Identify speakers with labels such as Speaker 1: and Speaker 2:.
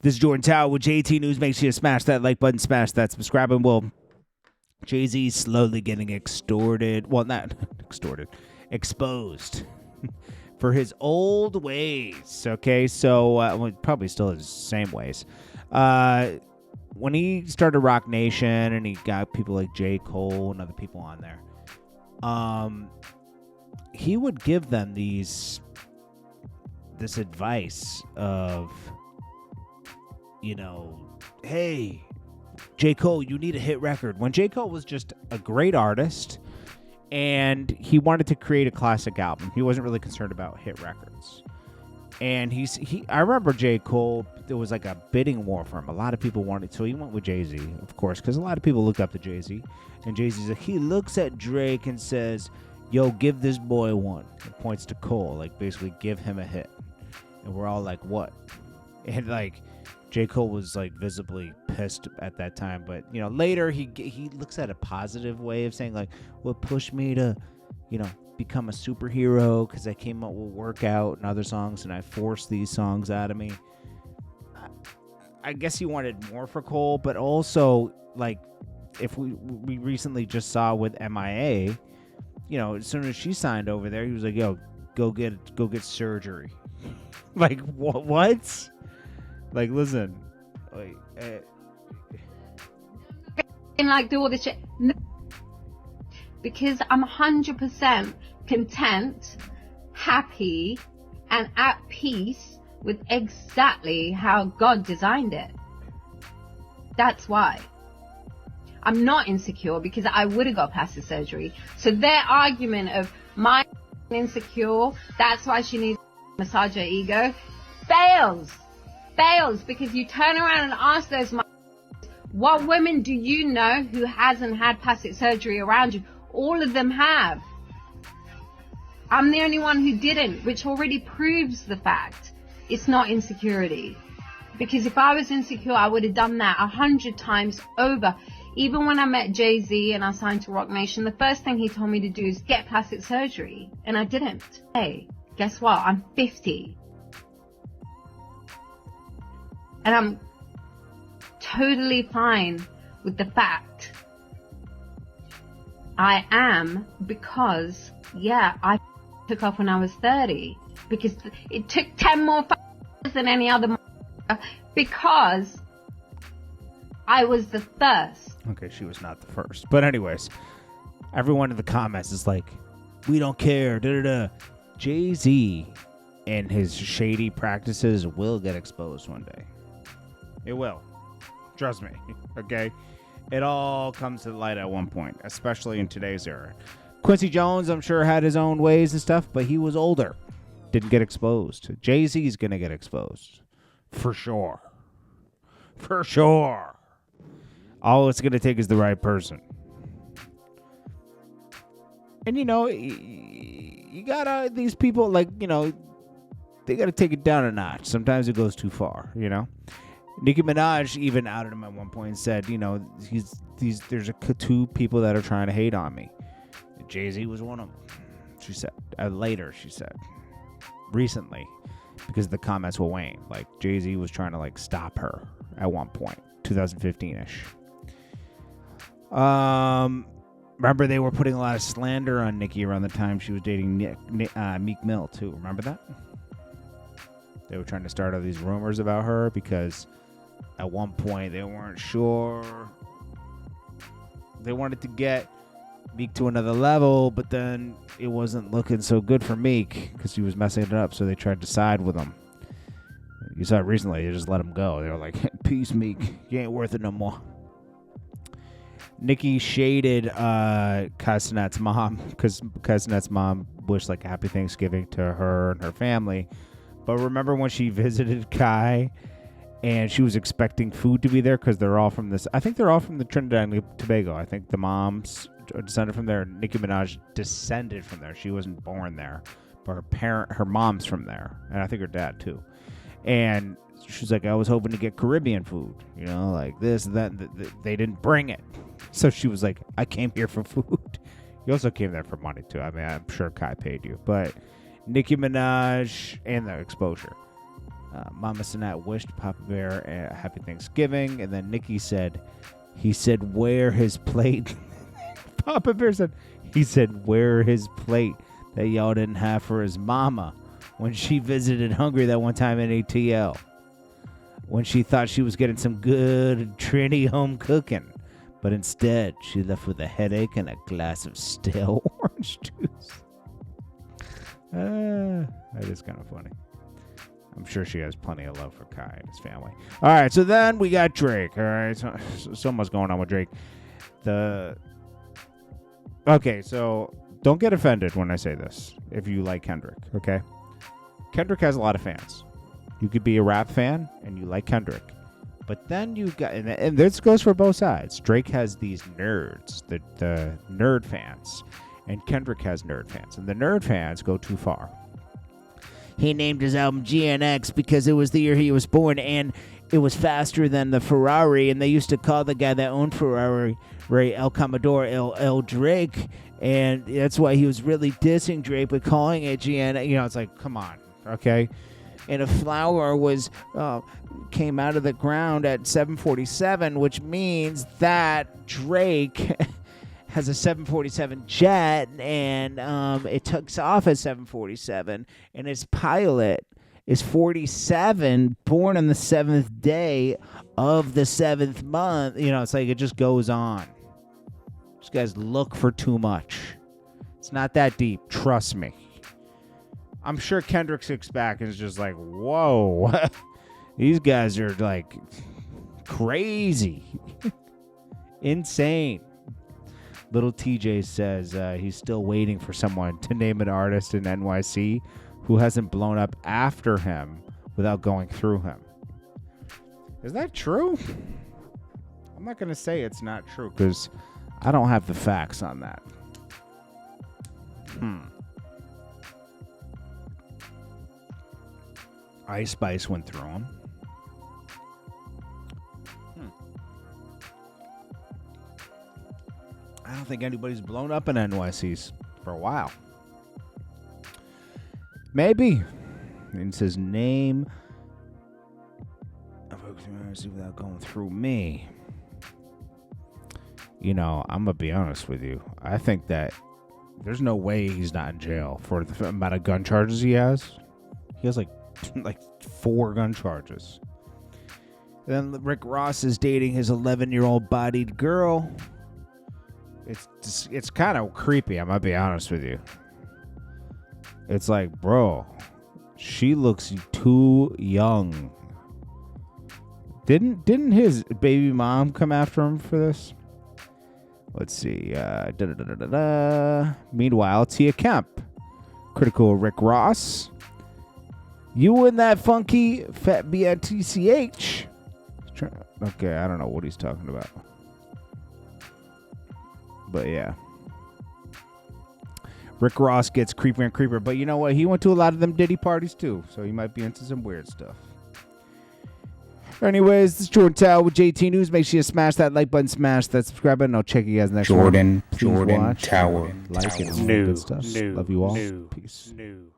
Speaker 1: This is Jordan Tower with JT News. Make sure you smash that like button, smash that subscribe, and well, Jay-Z's slowly getting extorted. Well, not extorted, exposed for his old ways. Okay, so well, probably still his same ways. When he started Roc Nation and he got people like J. Cole and other people on there, he would give them this advice of, you know, hey, J. Cole, you need a hit record. When J. Cole was just a great artist and he wanted to create a classic album, he wasn't really concerned about hit records. And I remember J. Cole, there was like a bidding war for him. A lot of people wanted, so he went with Jay-Z, of course, because a lot of people looked up to Jay-Z. And Jay-Z's like, he looks at Drake and says, yo, give this boy one. It points to Cole, like basically give him a hit. And we're all like, what? And like, J. Cole was like visibly pissed at that time, but you know, later he looks at a positive way of saying like, what pushed me to, you know, become a superhero, because I came up with Workout and other songs and I forced these songs out of me. I guess he wanted more for Cole, but also like if we recently just saw with MIA, you know, as soon as she signed over there, he was like, yo, go get surgery. Like what? Like, listen,
Speaker 2: and like do all this shit because I'm 100% content, happy, and at peace with exactly how God designed it. That's why. I'm not insecure because I would have got plastic surgery. So their argument of my insecure, that's why she needs to massage her ego, fails because you turn around and ask those what women do you know who hasn't had plastic surgery around you? All of them have. I'm the only one who didn't, which already proves the fact it's not insecurity. Because if I was insecure, I would have done that 100 times over. Even when I met Jay-Z and I signed to Roc Nation, the first thing he told me to do is get plastic surgery. And I didn't. Hey, guess what? I'm 50. And I'm totally fine with the fact I am, because, yeah, I took off when I was 30. Because it took 10 more years than any other because I was the first.
Speaker 1: Okay, she was not the first. But anyways, everyone in the comments is like, we don't care, da-da-da. Jay-Z and his shady practices will get exposed one day. It will. Trust me. Okay? It all comes to the light at one point, especially in today's era. Quincy Jones, I'm sure, had his own ways and stuff, but he was older. Didn't get exposed. Jay-Z's going to get exposed. For sure. For sure. All it's going to take is the right person. And, you know, you got these people, like, you know, they got to take it down a notch. Sometimes it goes too far, you know. Nicki Minaj even outed him at one point and said, you know, there's two people that are trying to hate on me. Jay-Z was one of them. She said, she said, recently, because the comments were weighing. Like, Jay-Z was trying to, like, stop her at one point, 2015-ish. Remember they were putting a lot of slander on Nicki around the time she was dating Meek Mill, too. Remember that? They were trying to start all these rumors about her because at one point they weren't sure. They wanted to get Meek to another level, but then it wasn't looking so good for Meek because he was messing it up, so they tried to side with him. You saw it recently. They just let him go. They were like, peace, Meek. You ain't worth it no more. Nicki shaded Casanet's mom because Casanet's mom wished like a happy Thanksgiving to her and her family. But remember when she visited Kai and she was expecting food to be there because they're all from this. I think they're all from the Trinidad and Tobago. I think the moms descended from there. Nicki Minaj descended from there. She wasn't born there, but her mom's from there. And I think her dad too. And she's like, I was hoping to get Caribbean food, you know, like this and that. They didn't bring it. So she was like, I came here for food. You also came there for money too. I mean, I'm sure Kai paid you, but Nicki Minaj and the exposure. Mama Sinat wished Papa Bear a happy Thanksgiving, and then Nicki said, he said, where his plate? Papa Bear said, he said, where his plate that y'all didn't have for his mama when she visited Hungary that one time in ATL, when she thought she was getting some good Trinity home cooking, but instead she left with a headache and a glass of stale orange juice. That is kind of funny. I'm sure she has plenty of love for Kai and his family. All right, so then we got Drake. All right, so much going on with Drake. Okay, so don't get offended when I say this if you like Kendrick, okay? Kendrick has a lot of fans. You could be a rap fan and you like Kendrick. But then you got, and this goes for both sides. Drake has these nerds, the nerd fans, and Kendrick has nerd fans. And the nerd fans go too far. He named his album GNX because it was the year he was born, and it was faster than the Ferrari, and they used to call the guy that owned Ferrari El Commodore El Drake, and that's why he was really dissing Drake by calling it GNX. You know, it's like, come on, okay? And a flower came out of the ground at 747, which means that Drake has a 747 jet, and it takes off at 747, and its pilot is 47, born on the 7th day of the 7th month. You know, it's like it just goes on. These guys look for too much. It's not that deep. Trust me. I'm sure Kendrick sits back and is just like, whoa, these guys are like crazy, insane. Little TJ says he's still waiting for someone to name an artist in NYC who hasn't blown up after him without going through him. Is that true? I'm not going to say it's not true because I don't have the facts on that. Ice Spice went through him. I don't think anybody's blown up in NYCs for a while. Maybe. It says name without going through me. You know, I'm going to be honest with you. I think that there's no way he's not in jail for the amount of gun charges he has. He has like 4 gun charges. Then Rick Ross is dating his 11-year-old bodied girl. It's kind of creepy, I'm gonna be honest with you. It's like, bro, she looks too young. Didn't his baby mom come after him for this? Let's see. Meanwhile, Tia Kemp, critical of Rick Ross. You and that funky fat BITCH. Okay, I don't know what he's talking about. But yeah. Rick Ross gets creepier and creepier. But you know what? He went to a lot of them Diddy parties too. So he might be into some weird stuff. Anyways, this is Jordan Tower with JT News. Make sure you smash that like button, smash that subscribe button. I'll check you guys next
Speaker 3: Jordan
Speaker 1: one. Jordan
Speaker 3: Tower.
Speaker 1: Like it.
Speaker 3: New.
Speaker 1: Good stuff. Love you all. Peace.
Speaker 3: New.